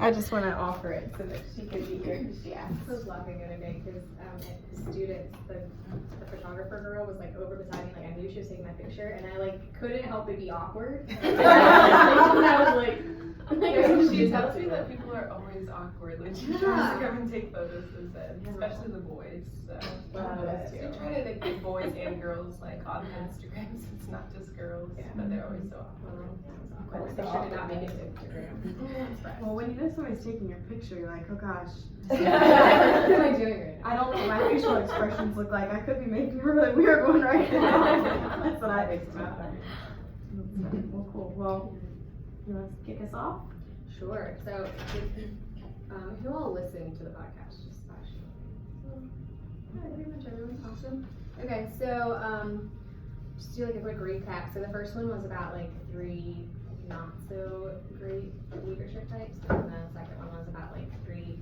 I just want to offer it so that she can be here because she asked. I was laughing the other day because students, the photographer girl was like over beside me, like I knew she was taking my picture, and I like couldn't help but be awkward. And I was like, she tells me that people are always awkward when she tries to come and take photos with them, especially the boys. So we try to like, get boys and girls like on Instagram, so it's not just girls, but they're always so awkward. This picture did not make it to Instagram. Well, when you know somebody's taking your picture, you're like, oh gosh. What am I doing right now? I don't know what my facial expressions look like. I could be making a really weird one right now. That's what I think about. Well, cool. Well, you want to kick us off? Sure. So, who all listened to the podcast? Just actually. Yeah, pretty much everyone's awesome. Okay, so just do like a quick recap. So the first one was about like 3 not so great leadership types, and the second one was about like 3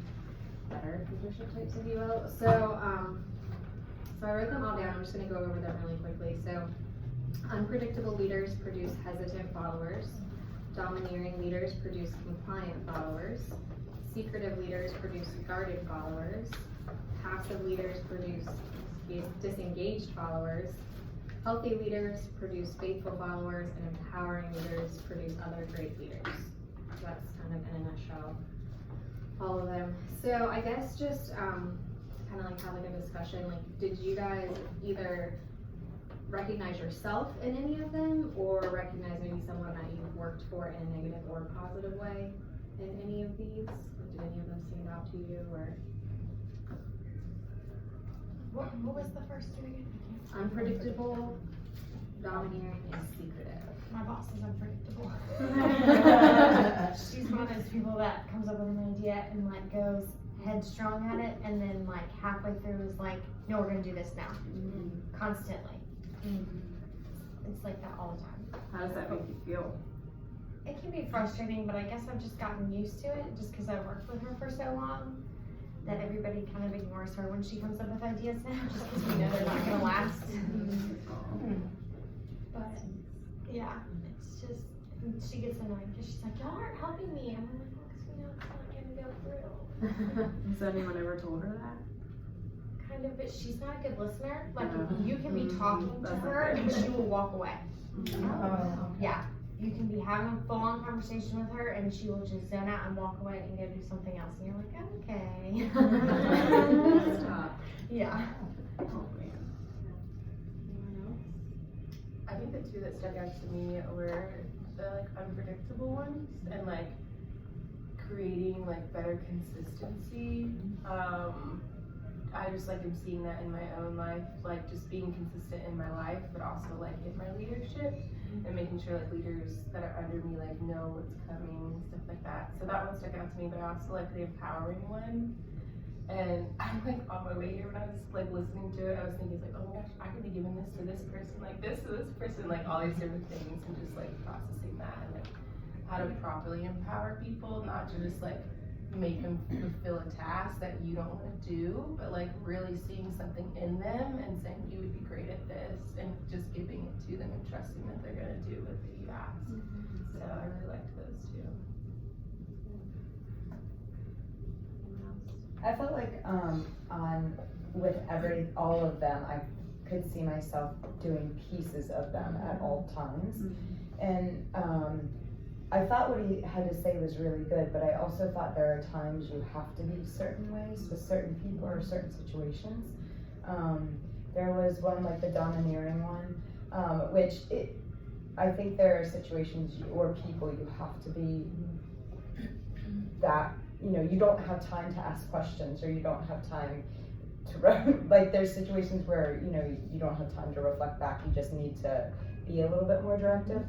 better leadership types, if you will. So so I wrote them all down. I'm just going to go over them really quickly. So unpredictable leaders produce hesitant followers. Domineering leaders produce compliant followers. Secretive leaders produce guarded followers. Passive leaders produce disengaged followers. Healthy leaders produce faithful followers, and empowering leaders produce other great leaders. So that's kind of in a nutshell all of them. So I guess just kind of like have like a discussion, like did you guys either recognize yourself in any of them, or recognize maybe someone that you've worked for in a negative or positive way in any of these? Or did any of them stand out to you? Or what was the first 3 again? unpredictable, domineering, and secretive. My boss is unpredictable. She's one of those people that comes up with an idea and like goes headstrong at it, and then like halfway through is like, no, we're gonna do this now. Constantly. It's like that all the time. How does that make you feel? It can be frustrating, but I guess I've just gotten used to it just because I've worked with her for so long that everybody kind of ignores her when she comes up with ideas now, just because we know they're not gonna last. But yeah, it's just, she gets annoying because she's like, y'all aren't helping me. I'm like, well, because we know it's not gonna go through. Has anyone ever told her that? Kind of, but she's not a good listener. Like, you can be talking to her and she will walk away. Yeah. You can be having a full-on conversation with her and she will just zone out and walk away and go do something else. And you're like, okay. Stop. Yeah. Oh man. Anyone else? I think the 2 that stuck out to me were the like unpredictable ones and like creating like better consistency. I just like am seeing that in my own life, like just being consistent in my life, but also like in my leadership and making sure like leaders that are under me like know what's coming and stuff like that. So that one stuck out to me, but I also like the empowering one. And I'm like on my way here when I was like listening to it, I was thinking like, oh my gosh, I could be giving this to this person, like this to this person, like all these different things, and just like processing that and like how to properly empower people, not to just like make them fulfill a task that you don't want to do, but like really seeing something in them and saying you would be great at this and just giving it to them and trusting that they're going to do what you ask. So I really liked those 2. I felt like with all of them, I could see myself doing pieces of them at all times. And I thought what he had to say was really good, but I also thought there are times you have to be certain ways with certain people or certain situations. There was one like the domineering one, I think there are situations or people you have to be that, you know, you don't have time to ask questions, or you don't have time to, like there's situations where, you know, you don't have time to reflect back, you just need to be a little bit more directive.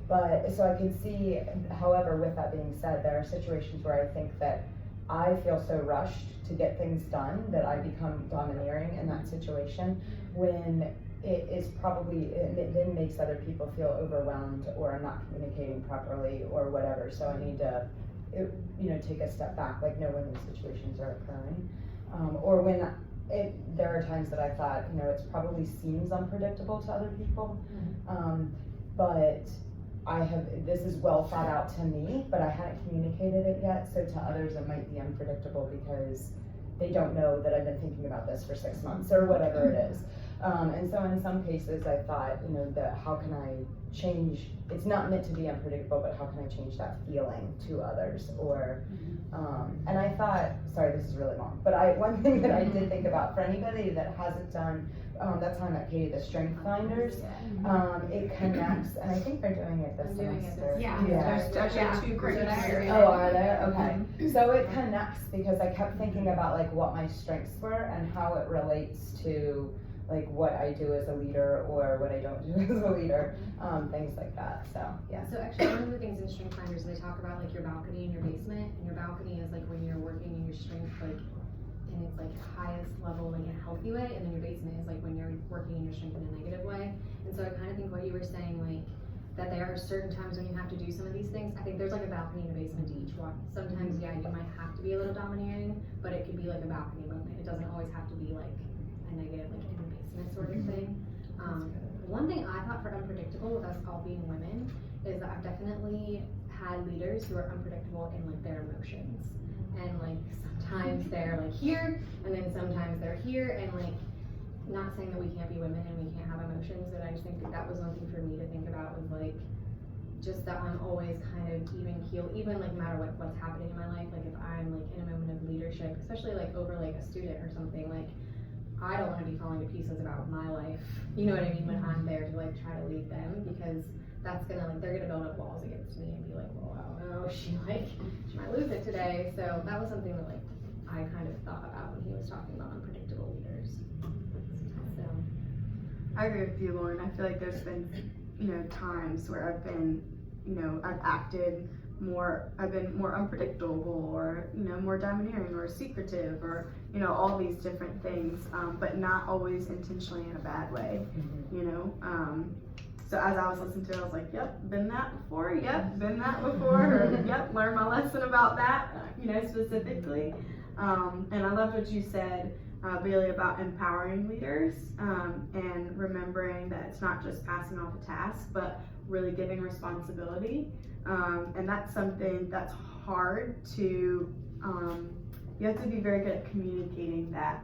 But so I can see, however, with that being said, there are situations where I think that I feel so rushed to get things done that I become domineering in that situation, when it is probably, it then makes other people feel overwhelmed or I'm not communicating properly or whatever. So I need to, you know, take a step back, like know when these situations are occurring. Or when there are times that I thought, you know, it probably seems unpredictable to other people, but this is well thought out to me, but I hadn't communicated it yet, so to others it might be unpredictable because they don't know that I've been thinking about this for 6 months or whatever it is. And so in some cases I thought, that how can I change, it's not meant to be unpredictable, but how can I change that feeling to others? Or, and I thought, sorry, this is really long, but one thing that I did think about for anybody that hasn't done, that time at Katie, the Strength Finders, it connects, and I think they're doing it this semester. There's actually 2 credits. Oh, are there? Okay. So it connects because I kept thinking about like what my strengths were and how it relates to like what I do as a leader or what I don't do as a leader, things like that. So yeah. So actually, one of the things in Strength Finders, they talk about like your balcony and your basement, and your balcony is like when you're working in your strength, like in its like highest level, like in a healthy way, and then your basement is like when you're working in your strength in a negative way. And so I kind of think what you were saying, like that there are certain times when you have to do some of these things. I think there's like a balcony and a basement to each one. Sometimes, yeah, you might have to be a little domineering, but it could be like a balcony moment. It doesn't always have to be like a negative, like in the basement sort of thing. One thing I thought for unpredictable with us all being women is that I've definitely had leaders who are unpredictable in like their emotions. And like sometimes they're like here, and then sometimes they're here, and like not saying that we can't be women and we can't have emotions, but I just think that was one thing for me to think about was like just that I'm always kind of even keel, even like no matter what's happening in my life. Like if I'm like in a moment of leadership, especially like over like a student or something, like I don't want to be falling to pieces about my life, you know what I mean, when I'm there to like try to lead them, because that's gonna like, they're gonna build up walls against me and be like, well, I don't know, she might lose it today. So that was something that like I kind of thought about when he was talking about unpredictable leaders. So I agree with you, Lauren. I feel like there's been, times where I've been, I've acted more, I've been more unpredictable or, more domineering or secretive or, all these different things, but not always intentionally in a bad way, So as I was listening to it, I was like, yep, been that before, yep, been that before, or yep, learned my lesson about that, specifically. And I loved what you said, Bailey, about empowering leaders, and remembering that it's not just passing off a task, but really giving responsibility. And that's something that's hard to, you have to be very good at communicating that,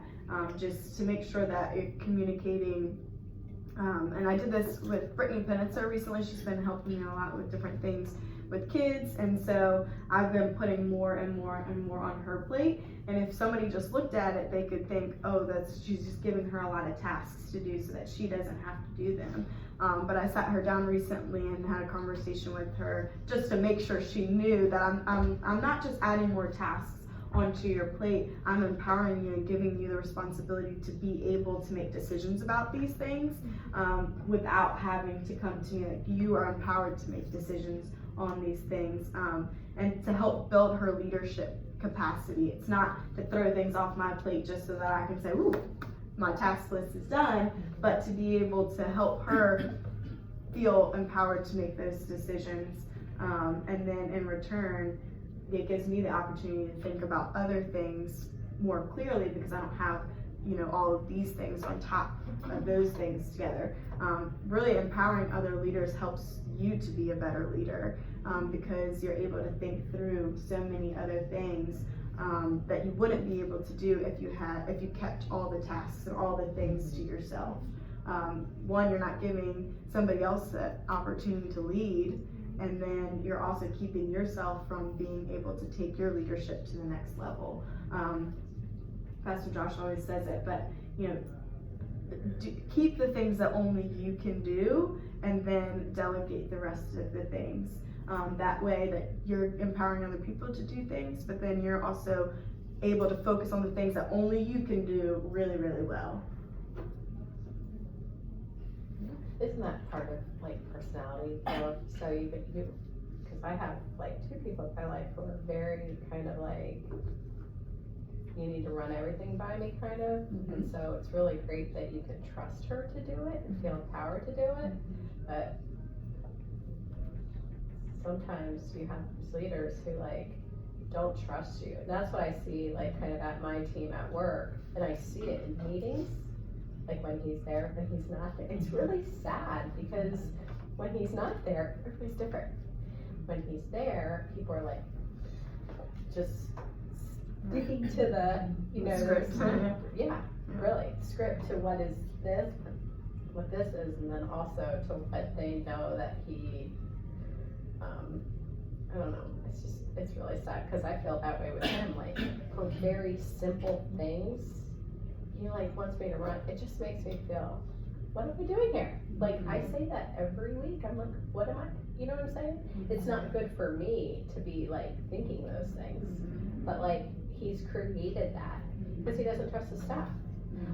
just to make sure that you're communicating. And I did this with Brittany Penitzer recently. She's been helping me a lot with different things with kids, and so I've been putting more and more and more on her plate. And if somebody just looked at it, they could think, oh, she's just giving her a lot of tasks to do so that she doesn't have to do them. But I sat her down recently and had a conversation with her just to make sure she knew that I'm not just adding more tasks onto your plate. I'm empowering you and giving you the responsibility to be able to make decisions about these things, without having to come to me. Like, you are empowered to make decisions on these things, and to help build her leadership capacity. It's not to throw things off my plate just so that I can say, ooh, my task list is done, but to be able to help her feel empowered to make those decisions. And then in return, it gives me the opportunity to think about other things more clearly, because I don't have, all of these things on top of those things together. Really empowering other leaders helps you to be a better leader, because you're able to think through so many other things that you wouldn't be able to do if you kept all the tasks and all the things to yourself. One, you're not giving somebody else the opportunity to lead, and then you're also keeping yourself from being able to take your leadership to the next level. Pastor Josh always says it, but keep the things that only you can do, and then delegate the rest of the things. That way that you're empowering other people to do things, but then you're also able to focus on the things that only you can do really, really well. Isn't that part of like personality growth? So you because I have like 2 people in my life who are very kind of like, you need to run everything by me kind of, and so it's really great that you can trust her to do it and feel empowered to do it, but sometimes you have these leaders who like don't trust you, and that's what I see like kind of at my team at work, and I see it in meetings, like when he's there but he's not there. It's really sad because when he's not there, everybody's different. When he's there, people are like, just sticking to the, you know, Script. yeah, really, script to what is this, what this is, and then also to what they know that he, I don't know, it's really sad, cause I feel that way with him, like, for very simple things, he like wants me to run, it just makes me feel, what are we doing here? Like, I say that every week, I'm like, what am I, you know what I'm saying? It's not good for me to be like thinking those things, but like, he's created that, because he doesn't trust his staff.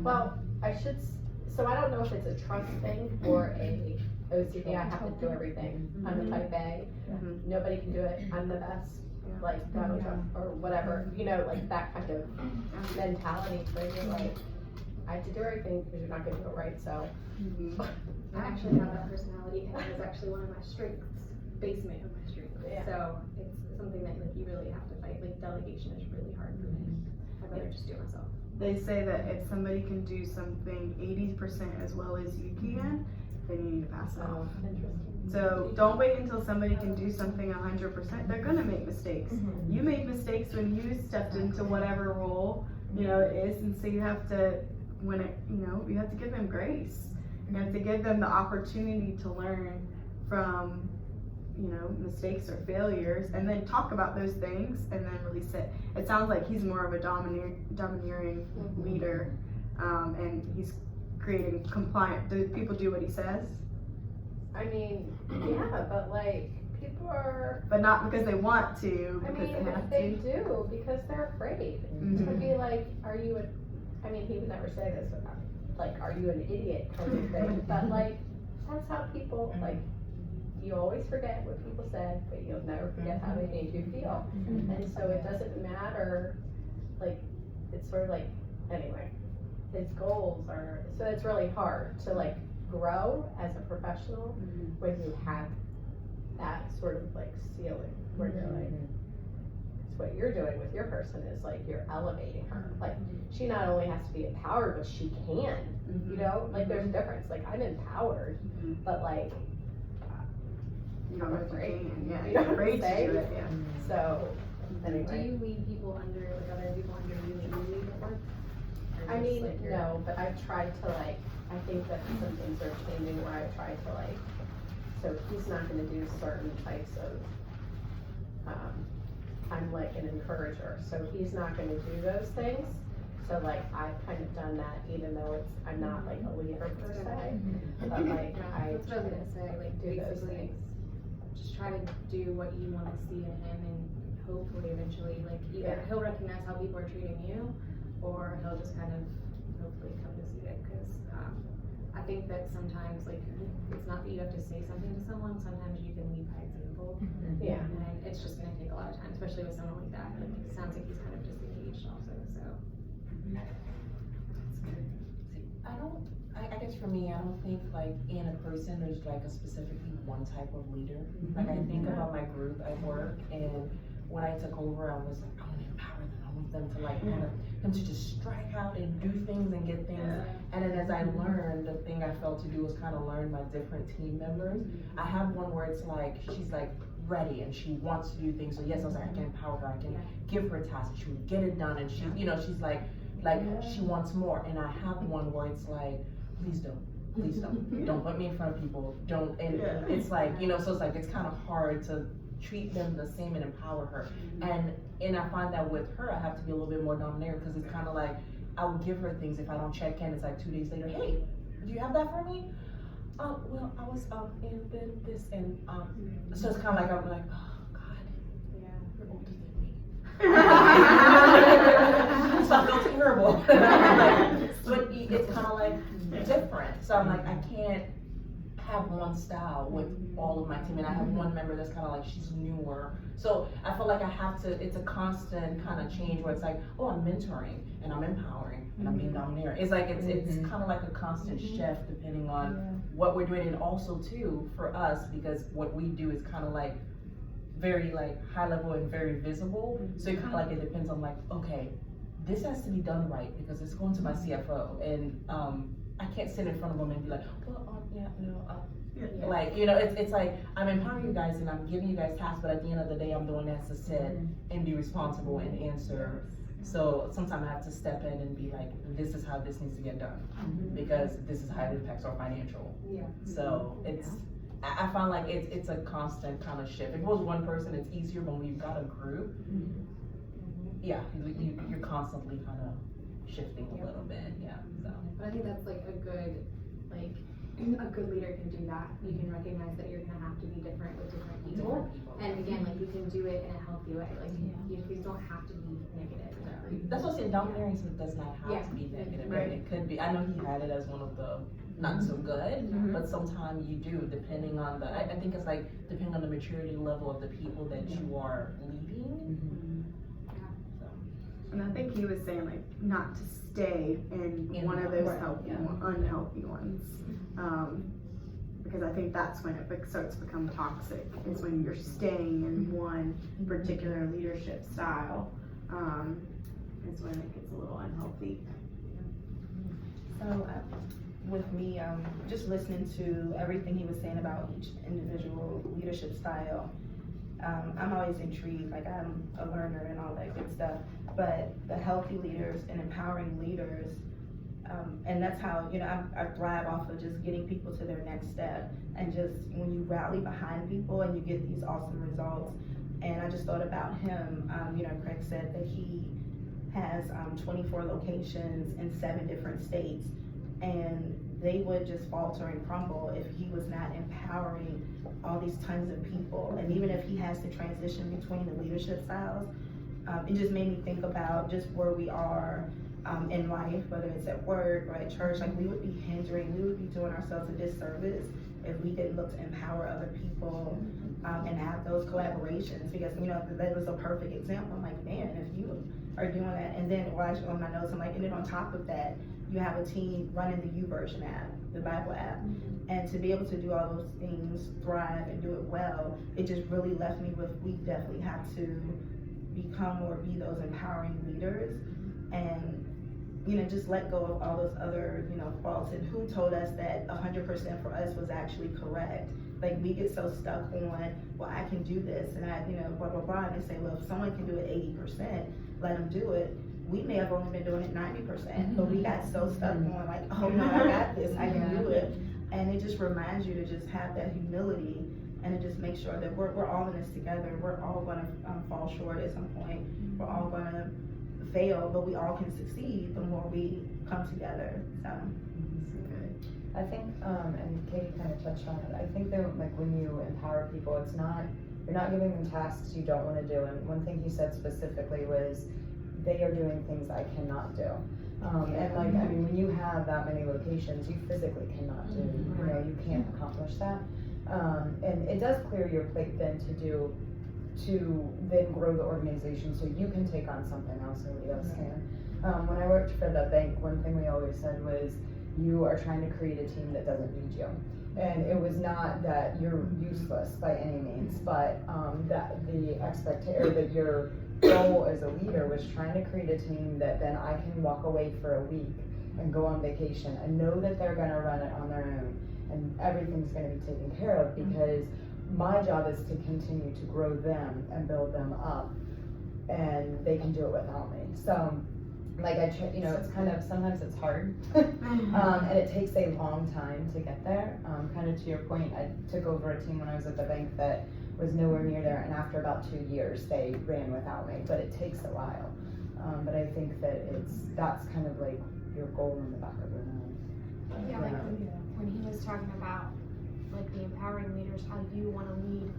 Well, so I don't know if it's a trust thing or a OCD, I have to do everything, I'm a type A, nobody can do it, I'm the best, like Donald Trump, or whatever, you know, like that kind of mentality where you're like, I have to do everything because you're not gonna do it right, so. I actually have that personality, and it was actually one of my strengths, basement of my strengths. Yeah. So it's something that like you really have to fight. Like delegation is really hard for me. I'd rather just do it myself. They say that if somebody can do something 80% as well as you can, then you need to pass it off. Interesting. So don't wait until somebody can do something 100%. They're gonna make mistakes. You made mistakes when you stepped into whatever role, you know, it is, and so you have to, you have to give them grace. You have to give them the opportunity to learn from, you know, mistakes or failures, and then talk about those things, and then release it. It sounds like he's more of a domineering leader, and he's creating compliant. Do people do what he says? I mean, yeah, but like, people are, But not because they want to, I because mean, they have they to. do, because they're afraid. To be like, are you I mean, he would never say this, but like, are you an idiot kind of thing, but like, that's how people, like, you always forget what people said, but you'll never forget how they made you feel. And so it doesn't matter, like, it's sort of like, anyway, his goals are, so it's really hard to like grow as a professional when you have that sort of like ceiling where you're like, it's what you're doing with your person is like, you're elevating her. Like, she not only has to be empowered, but she can, you know, like there's a difference. Like, I'm empowered, but like, You don't know if you can. Yeah, You you're know what afraid I'm to do saying? it. Yeah. so, Do anyway. you lead people under, like other people under you that you lead at work? Or I just, mean, like, you're- no, but I've tried to like, I think that some things are changing where I try to like, so he's not gonna do certain types of, I'm like an encourager, so he's not gonna do those things. So like, I've kind of done that even though I'm not like a leader per se, but like, I That's what I was gonna say, like do those basically, things. just try to do what you wanna see in him, and hopefully eventually, like, either he'll recognize how people are treating you, or he'll just kind of hopefully come to see it, cause, I think that sometimes, like, it's not that you have to say something to someone, sometimes you can lead by example. Yeah. And it's just gonna take a lot of time, especially with someone like that, like, it sounds like he's kind of disengaged also, so. I guess for me, I don't think like in a person there's like a specifically one type of leader. Like I think about my group at work, and when I took over, I was like, I want to empower them. I want them to like kind of, them to just strike out and do things and get things. And then as I learned, the thing I felt to do was kind of learn my different team members. I have one where it's like, she's like ready and she wants to do things. So yes, I was like, I can empower her. I can give her tasks. She would get it done. And she, you know, she's like she wants more. And I have one where it's like, please don't put me in front of people, don't, and it's like, you know, so it's like, it's kind of hard to treat them the same and empower her, and I find that with her, I have to be a little bit more domineering, because it's kind of like, I will give her things, if I don't check in, it's like 2 days later, hey, do you have that for me? Well, I was, in this, and, so it's kind of like, I'm like, oh, God, you're older than me. So I feel terrible. But it's kind of like different. So I'm like, I can't have one style with all of my team. And I have one member that's kind of like, she's newer. So I feel like I have to, it's a constant kind of change where it's like, oh, I'm mentoring and I'm empowering and I'm being domineering. It's like, it's kind of like a constant shift depending on what we're doing. And also too, for us, because what we do is kind of like very like high level and very visible. So it kind of like, it depends on like, okay, this has to be done right because it's going to my CFO, and I can't sit in front of them and be like, well, yeah, no, Yeah. Like, you know, it's like, I'm empowering you guys and I'm giving you guys tasks, but at the end of the day, I'm doing that to sit and be responsible and answer. So sometimes I have to step in and be like, this is how this needs to get done, because this is how it impacts our financial. Yeah. So it's, I find like it's a constant kind of shift. If it was one person, it's easier, but when you've got a group, yeah, you're constantly kind of shifting a little bit, yeah, so. But I think that's like a good leader can do that. You can recognize that you're gonna have to be different with different people. And again, like you can do it in a healthy way. Like you don't have to be negative. That's what I'm saying, domineering does not have to be negative, right? It could be, I know he had it as one of the not so good, but sometimes you do, depending on the, I think it's like, depending on the maturity level of the people that you are leading. So. And I think he was saying like not to stay in one of those unhealthy ones. Because I think that's when it starts to become toxic, is when you're staying in one particular leadership style, is when it gets a little unhealthy. So with me, just listening to everything he was saying about each individual leadership style, I'm always intrigued, like I'm a learner and all that good stuff, but the healthy leaders and empowering leaders, and that's how, you know, I thrive off of just getting people to their next step, and just when you rally behind people and you get these awesome results. And I just thought about him, you know, Craig said that he has 24 locations in 7 different states, and they would just falter and crumble if he was not empowering all these tons of people. And even if he has to transition between the leadership styles, it just made me think about just where we are in life, whether it's at work or at church. Like we would be doing ourselves a disservice if we didn't look to empower other people and have those collaborations, because, you know, that was a perfect example. I'm like, man, if you are doing that, and then, well, actually on my notes, I'm like, and then on top of that, you have a team running the YouVersion app, the Bible app, and to be able to do all those things, thrive and do it well, it just really left me with, we definitely have to become or be those empowering leaders, and, you know, just let go of all those other, you know, faults. And who told us that 100% for us was actually correct? Like we get so stuck on, well, I can do this, and I, you know, blah, blah, blah, and they say, well, if someone can do it 80%, let them do it. We may have only been doing it 90%, but we got so stuck on like, oh no, I got this, I can do it. And it just reminds you to just have that humility and to just make sure that we're all in this together. We're all gonna fall short at some point. We're all gonna fail, but we all can succeed the more we come together. So. I think, and Katie kind of touched on it, I think that like when you empower people, it's not, you're not giving them tasks you don't want to do. And one thing he said specifically was, they are doing things I cannot do. And like, I mean, when you have that many locations, you physically cannot do, you know, you can't accomplish that. And it does clear your plate then to then grow the organization so you can take on something else nobody else can. When I worked for the bank, one thing we always said was, you are trying to create a team that doesn't need you. And it was not that you're useless by any means, but that the expectation, that your goal as a leader was trying to create a team that then I can walk away for a week and go on vacation and know that they're gonna run it on their own and everything's gonna be taken care of, because my job is to continue to grow them and build them up, and they can do it without me. So, like you know, it's kind of, sometimes it's hard, and it takes a long time to get there. Kind of to your point, I took over a team when I was at the bank that was nowhere near there, and after about 2 years, they ran without me, but it takes a while. But I think that that's kind of like your goal in the back of your mind. Yeah, like when he was talking about like the empowering leaders, how you want to lead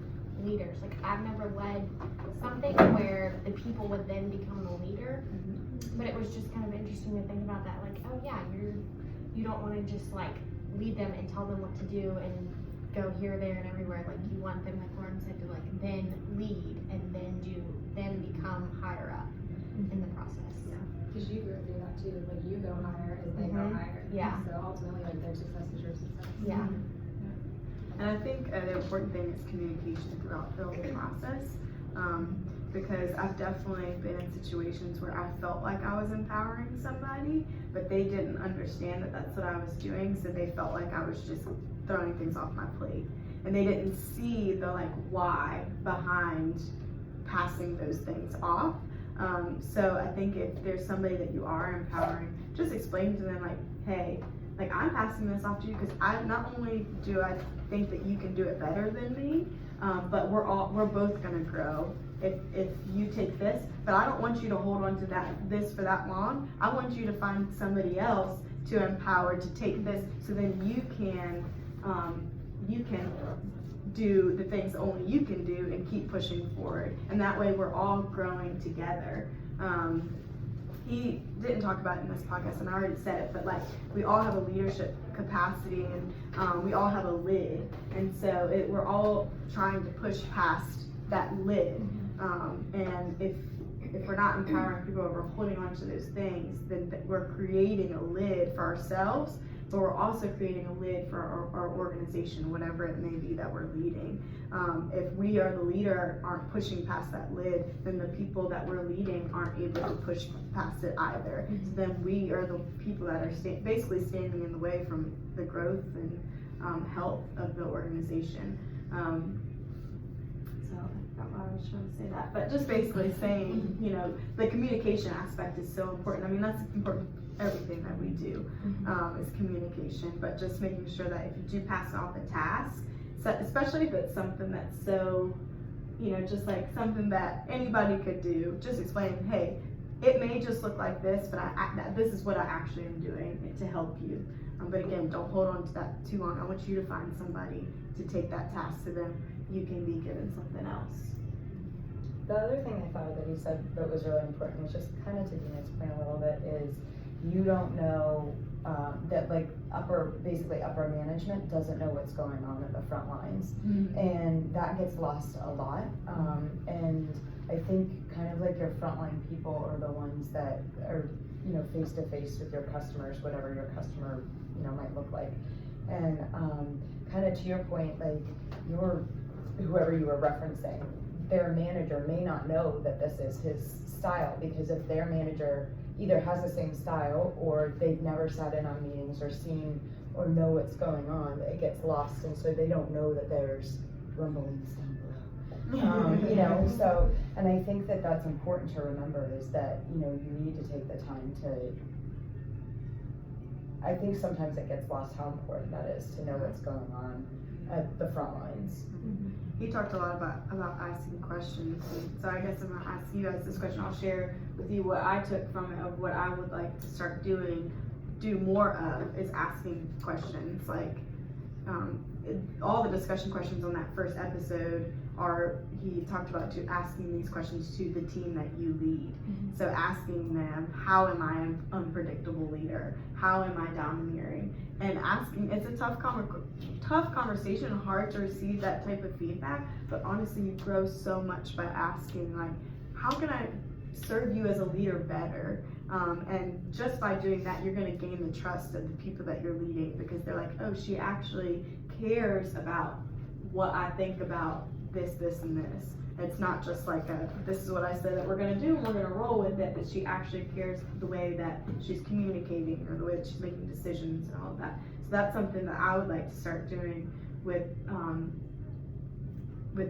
leaders. Like I've never led something where the people would then become the leader, but it was just kind of interesting to think about that. Like, oh yeah, you don't want to just like lead them and tell them what to do and go here, there, and everywhere. Like you want them, like Lauren said, to like then lead and then become higher up in the process. Because you go through that too. Like you go higher as they go higher. Yeah. So ultimately, like their success is your success. Yeah. And I think the important thing is communication throughout the whole process, because I've definitely been in situations where I felt like I was empowering somebody, but they didn't understand that that's what I was doing, so they felt like I was just throwing things off my plate. And they didn't see the like why behind passing those things off. So I think if there's somebody that you are empowering, just explain to them like, hey, like I'm passing this off to you because I not only do I think that you can do it better than me, but we're both gonna grow if you take this. But I don't want you to hold on to this for that long. I want you to find somebody else to empower to take this, so then you can do the things only you can do and keep pushing forward. And that way we're all growing together. He didn't talk about it in this podcast, and I already said it, but like we all have a leadership capacity, and we all have a lid, and so we're all trying to push past that lid. And if we're not empowering people, or we're holding on to those things, then we're creating a lid for ourselves, but we're also creating a lid for our organization, whatever it may be that we're leading. If we are the leader, aren't pushing past that lid, then the people that we're leading aren't able to push past it either. So then we are the people that are basically standing in the way from the growth and health of the organization. So I don't know why I was trying to say that, but just basically saying, you know, the communication aspect is so important. I mean, that's important. Everything that we do is communication, but just making sure that if you do pass off a task, so especially if it's something that's so, you know, just like something that anybody could do, just explain, hey, it may just look like this, but this is what I actually am doing to help you. But again, don't hold on to that too long. I want you to find somebody to take that task, so then you can be given something else. The other thing I thought that he said that was really important, was just kind of to Dina's point a little bit, is you don't know that like upper management doesn't know what's going on at the front lines. And that gets lost a lot. And I think kind of like your frontline people are the ones that are, you know, face to face with your customers, whatever your customer, you know, might look like. And kind of to your point, like whoever you were referencing, their manager may not know that this is his style, because if their manager either has the same style, or they've never sat in on meetings or seen or know what's going on, it gets lost, and so they don't know that there's rumblings down below. You know, so, and I think that that's important to remember, is that, you know, you need to take the time to, I think sometimes it gets lost how important that is to know what's going on at the front lines. He talked a lot about asking questions. So I guess I'm gonna ask you guys this question. I'll share with you what I took from it, of what I would like to start do more of, is asking questions. Like all the discussion questions on that first episode he talked about asking these questions to the team that you lead. So asking them, how am I an unpredictable leader? How am I domineering? And asking, it's a tough conversation, hard to receive that type of feedback, but honestly you grow so much by asking, like, how can I serve you as a leader better? And just by doing that, you're going to gain the trust of the people that you're leading, because they're like, oh, she actually cares about what I think about this, and this. It's not just like this is what I said that we're going to do, and we're going to roll with it, but she actually cares the way that she's communicating, or the way that she's making decisions and all of that. So that's something that I would like to start doing with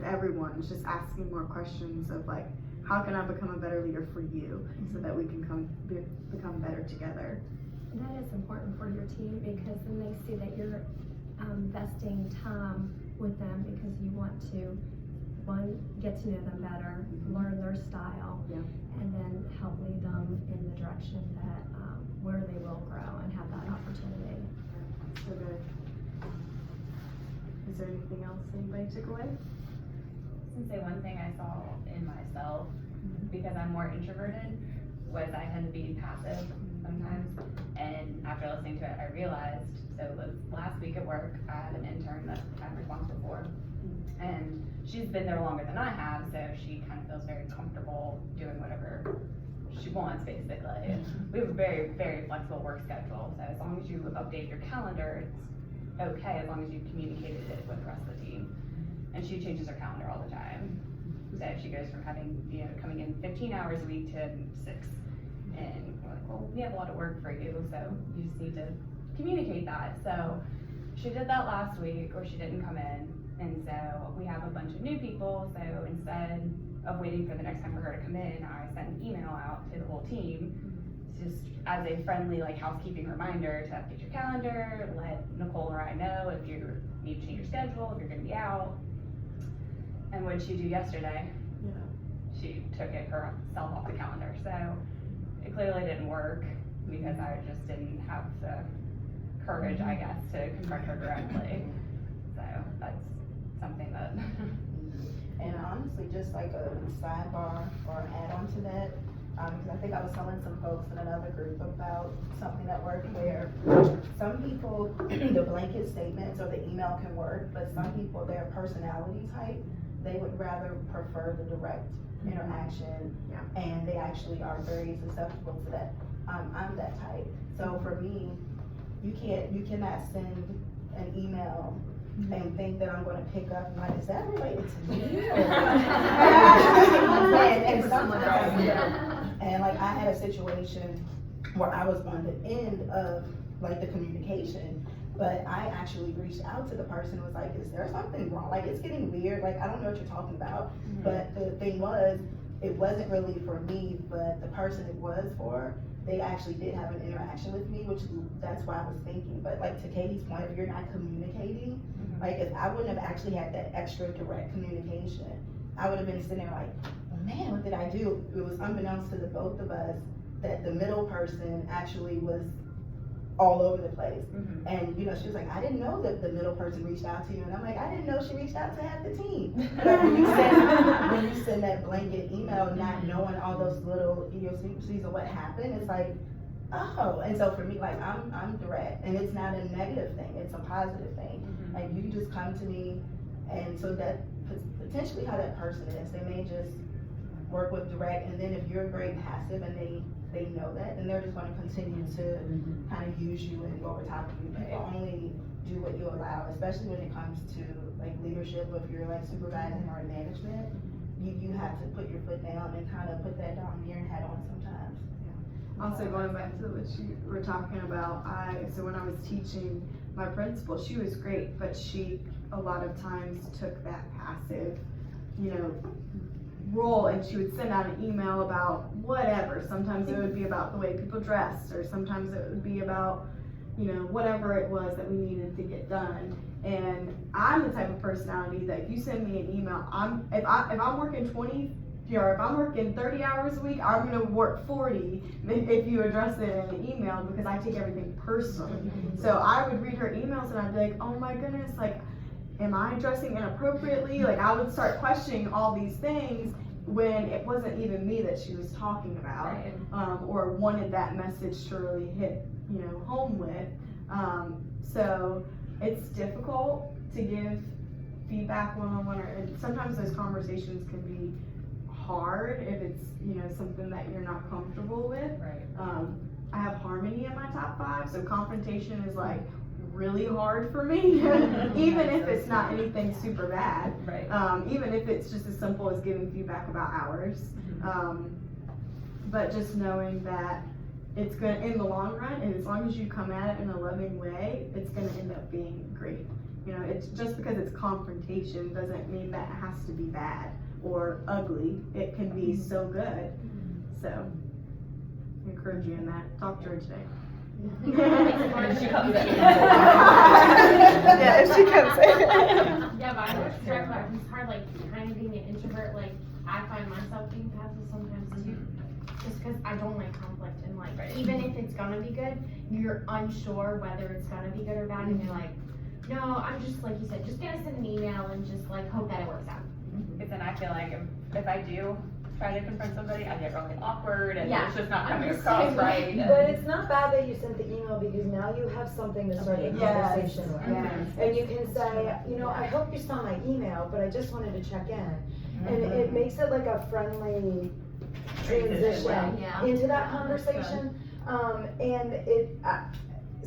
everyone, is just asking more questions of like, how can I become a better leader for you, so that we can become better together. And that is important for your team, because then they see that you're investing time with them, because you want to, one, get to know them better, learn their style, and then help lead them in the direction that where they will grow and have that opportunity. So good. Is there anything else anybody took away? I was gonna say one thing I saw in myself, because I'm more introverted, was I tend to be passive sometimes. And after listening to it, I realized, so it was last week at work, I had an intern that I'm responsible for. And she's been there longer than I have, so she kind of feels very comfortable doing whatever she wants, basically. We have a very, very flexible work schedule, so as long as you update your calendar, it's okay, as long as you communicated it with the rest of the team. And she changes her calendar all the time. So she goes from having, you know, coming in 15 hours a week to 6. And we're like, well, we have a lot of work for you, so you just need to communicate that. So she did that last week, or she didn't come in, and so we have a bunch of new people, so instead of waiting for the next time for her to come in, I sent an email out to the whole team, just as a friendly, like, housekeeping reminder to update your calendar, let Nicole or I know if you need to change your schedule, if you're gonna be out. And what did she do yesterday? She took it herself off the calendar, so it clearly didn't work, because I just didn't have the courage, I guess, to confront her directly. So that's something that. And honestly, just like a sidebar or an add-on to that, because I think I was telling some folks in another group about something at work where some people, the blanket statements or the email can work, but some people, their personality type, they would rather prefer the direct interaction, and they actually are very susceptible to that. I'm that type. So for me, you cannot send an email and think that I'm going to pick up and like, is that related to me? and sometimes, and like I had a situation where I was on the end of like the communication, but I actually reached out to the person and was like, is there something wrong? Like, it's getting weird. Like, I don't know what you're talking about. But the thing was, it wasn't really for me, but the person it was for, they actually did have an interaction with me, which that's why I was thinking. But like to Katie's point, if you're not communicating, like if I wouldn't have actually had that extra direct communication, I would have been sitting there like, oh man, what did I do? It was unbeknownst to the both of us that the middle person actually was all over the place. And you know, she was like, I didn't know that the middle person reached out to you. And I'm like, I didn't know she reached out to half the team. But when you send that blanket email, not knowing all those little idiosyncrasies of what happened, it's like, oh. And so for me, like I'm direct, and it's not a negative thing, it's a positive thing. Like you just come to me, and so that potentially how that person is, they may just work with direct, and then if you're very passive and they know that, then they're just going to continue to kind of use you and go over top of you. People only do what you allow, especially when it comes to like leadership. If you're like supervising or in management, you have to put your foot down and kind of put that domineering hat on sometimes. Also going back to what you were talking about, so when I was teaching my principal, she was great, but she a lot of times took that passive, role, and she would send out an email about whatever. Sometimes it would be about the way people dressed, or sometimes it would be about, whatever it was that we needed to get done. And I'm the type of personality that if you send me an email, if I'm working 20, if I'm working 30 hours a week, I'm gonna work 40 if you address it in an email, because I take everything personally. So I would read her emails and I'd be like, oh my goodness, like, am I dressing inappropriately? Like, I would start questioning all these things when it wasn't even me that she was talking about, or wanted that message to really hit, home with. So it's difficult to give feedback one-on-one, and sometimes those conversations can be hard if it's, something that you're not comfortable with. I have harmony in my top 5, so confrontation is like really hard for me, even if it's not anything super bad. Even if it's just as simple as giving feedback about hours. But just knowing that it's gonna, in the long run, and as long as you come at it in a loving way, it's gonna end up being great. It's just because it's confrontation doesn't mean that it has to be bad or ugly. It can be so good. So I encourage you in that. Talk to her today. If she comes in. Yeah, if she comes in. Yeah, but I was struck by it's hard, like, kind of being an introvert. Like, I find myself being passive sometimes too, just because I don't like conflict, and like, even if it's gonna be good, you're unsure whether it's gonna be good or bad, and you're like, no, I'm just, like you said, just gonna send an email and just like hope that it works out. But then I feel like if I do try to confront somebody, I get really awkward, and Yeah. it's just not coming across right. But it's not bad that you sent the email, because now you have something to start the conversation with. And you can say, I hope you saw my email, but I just wanted to check in. And it makes it like a friendly transition into that conversation.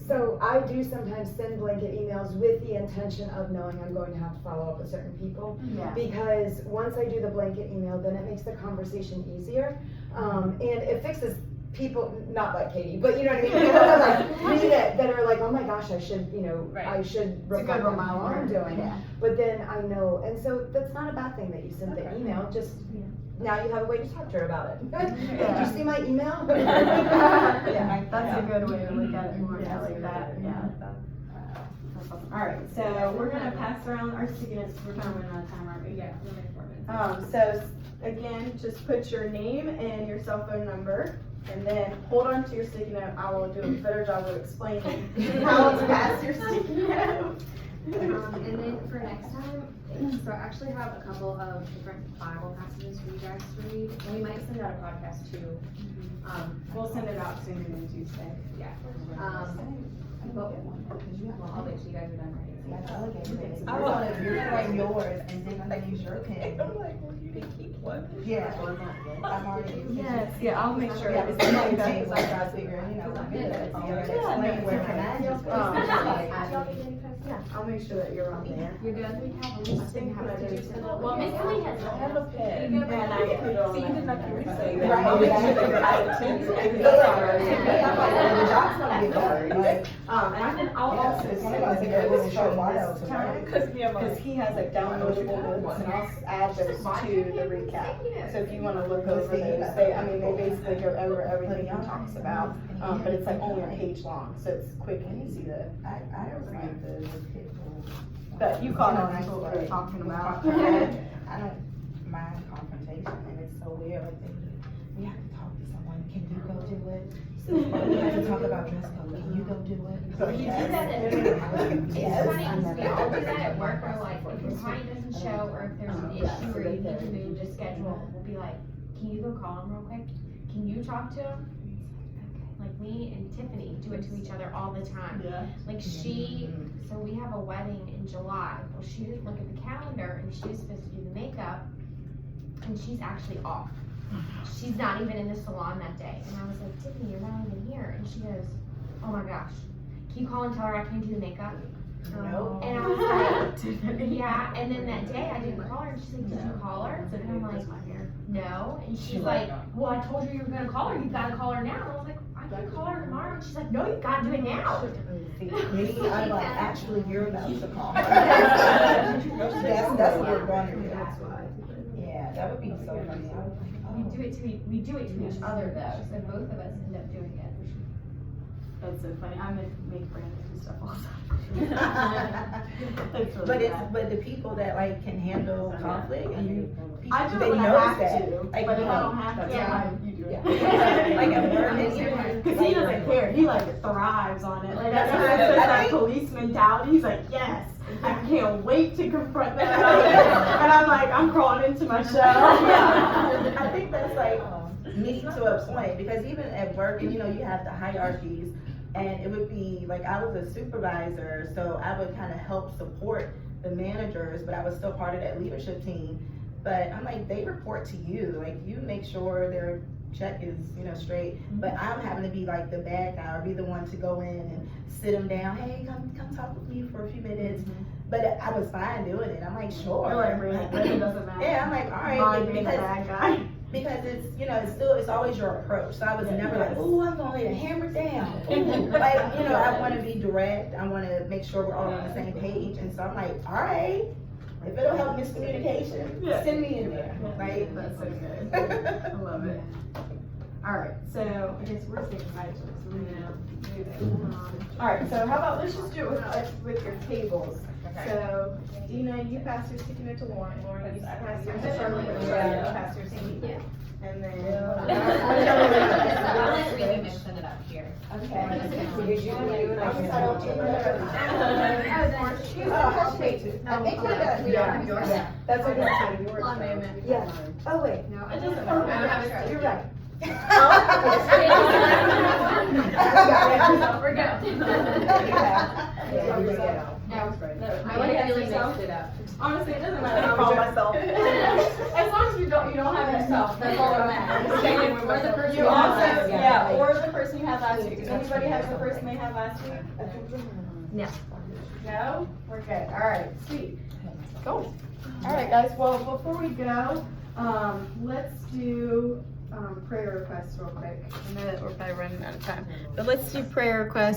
So I do sometimes send blanket emails with the intention of knowing I'm going to have to follow up with certain people. Because once I do the blanket email, then it makes the conversation easier. And it fixes people, not like Katie, but you know what I mean? People that like read it, that are like, oh my gosh, I should, you know, Right. I should good reflect on how reminder. I'm doing it. But then I know, and so that's not a bad thing that you sent the email, just, now you have a way to talk to her about it. Did you see my email? Yeah, that's a good way to look at it more, I like that, yeah. That's awesome. Alright, so we're gonna pass around our sticky notes, we're trying to run out of time, aren't we? Yeah, we're like 4 minutes. So again, just put your name and your cell phone number, and then hold on to your sticky note. I will do a better job of explaining how to pass your sticky note. And then for next time, so I actually have a couple of different Bible passages for you guys to read, and we might send out a podcast too. We'll send it out soon on Tuesday. Yeah. But, well, I'll wait till you guys are done writing. I want to write yours and then I use your pen. I'm like, well, you didn't keep one. Yeah. I'm already. Yes, yeah, I'll make sure. Yeah, that it's it's like like that, that. because I try to figure, you know, explain where my magic Yeah, I'll make sure that you're on there. You're good? I think what I did is- Well, Miss Lee has I have a pen. And I put it on. See, you did not hear me say Right. that. I'll make sure that you're out of ten. And I can, I'll also send because he has like downloadable notes, and I'll add those to the recap. So if you wanna look over those, they basically go over everything he talks about, but it's like only a page long, so it's quick and easy to. I read the pitbull. But you caught on to what we're talking about. I don't mind confrontation, and it's so weird, like, we have to talk to someone, can you go do it? We have to talk about dress code, can you go do it? So We do yes. that at, Yes. it's funny, 'cause we all do that at work, or like, if your client doesn't show, or if there's an issue where you need to move the schedule, we'll be like, can you go call him real quick? Can you talk to him? Like me and Tiffany do it to each other all the time. Yeah. Like so we have a wedding in July. Well, she didn't look at the calendar and she was supposed to do the makeup, and she's actually off. She's not even in the salon that day. And I was like, Tiffany, you're not even here. And she goes, oh my gosh, can you call and tell her I can't do the makeup? No. And I was like, yeah. And then that day I didn't call her, and she's like, did you call her? And I'm like, no. And she's like, well, I told you you were gonna call her. You gotta call her now. And I was like, I can call her tomorrow. And she's like, no, you gotta do it now. Me, I'm like, actually, you're about to call her. That's what we're going to do. Yeah, that would be so funny. I was like, We do it to each other though, so both of us end up doing it. That's so funny. I make Brandon do stuff all the time. It's really But bad. but the people that like can handle conflict and you, I do they it when know I have that. to, Like, but if I no, don't have to, yeah. you do it. Yeah. Like at work, and Because he doesn't care. He like thrives on it. Like That's that's what that I think. police mentality. He's like, yes, I can't wait to confront that. And I'm like, I'm crawling into my shell. Yeah. I think that's like me to a point, because even at work, you know, you have the hierarchies, and it would be like, I was a supervisor, so I would kind of help support the managers, but I was still part of that leadership team. But I'm like, they report to you, like you make sure their check is, you know, straight. But I'm having to be like the bad guy, or be the one to go in and sit them down. Hey, come talk with me for a few minutes. But I was fine doing it. I'm like, sure. You're like, really, it doesn't matter. Yeah, I'm like, all right, Mine being the because bad guy. because it's, you know, it's always your approach. So I was never like, oh, I'm gonna lay the hammer down. Like, you know, I want to be direct. I want to make sure we're all on the same page. And so I'm like, all right, if it'll help miscommunication, send me in there, right? That's so good. I love it. All right, so I guess we're saying bye, so we're gonna do that. All right, so how about let's just do it with your tables. So Dina, you pass your sticky note to Lauren. Lauren, you pass yours to Charlotte. Charlotte, you pass yours to me. Yeah. And then. I'll let Rita send it up here. Yeah, that's okay. Yeah. Oh, wait. No, it doesn't matter. I don't have a You're right. We're good. I I like really mixed it up. Honestly, it doesn't matter. I call myself. As long as you don't have yourself, that's all that matters. Or the person You you also, have last week. yeah, or the person you had last week. Does anybody have the person they had last week? No. No? We're good. All right, sweet. Cool. All right, guys. Well, before we go, let's do prayer requests real quick. I know that we're probably running out of time, but let's do prayer requests.